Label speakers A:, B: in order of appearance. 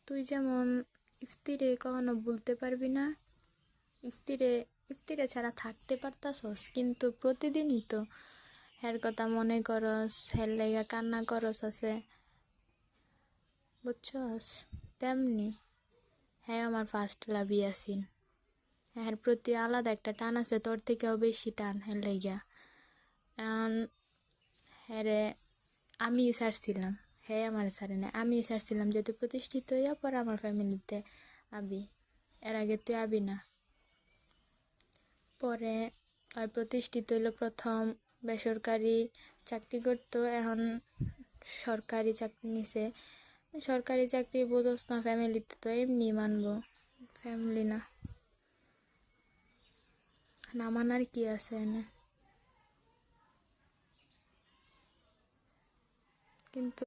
A: তুই যেমন ইফতিরে কখনো ভুলতে পারবি না, ইফতিরে ইফতিরে ছাড়া থাকতে পারতাছস, কিন্তু প্রতিদিনই তো হের কথা মনে করস, হের লাইগা কান্না করস আছে, বুঝছস? তেমনি হ্যাঁ আমার ফার্স্ট লাভ ইয়াসিন। এর প্রতি আলাদা একটা টান আছে, তোর থেকেও বেশি টান হের লাইগা। এখন হ্যারে আমি ছাড়ছিলাম, হ্যাঁ আমার ছাড়ে না, আমি ছাড়ছিলাম যেহেতু প্রতিষ্ঠিত হইয়া পরে আমার ফ্যামিলিতে আবি, এর আগে তুই আবি না। পরে আর প্রতিষ্ঠিত হইলো, প্রথম বেসরকারি চাকরি করতো, এখন সরকারি চাকরি নিছে। সরকারি চাকরি বোঝস না, ফ্যামিলিতে তো এমনি মানবো, ফ্যামিলি না, না মানার কি আছে এনে। কিন্তু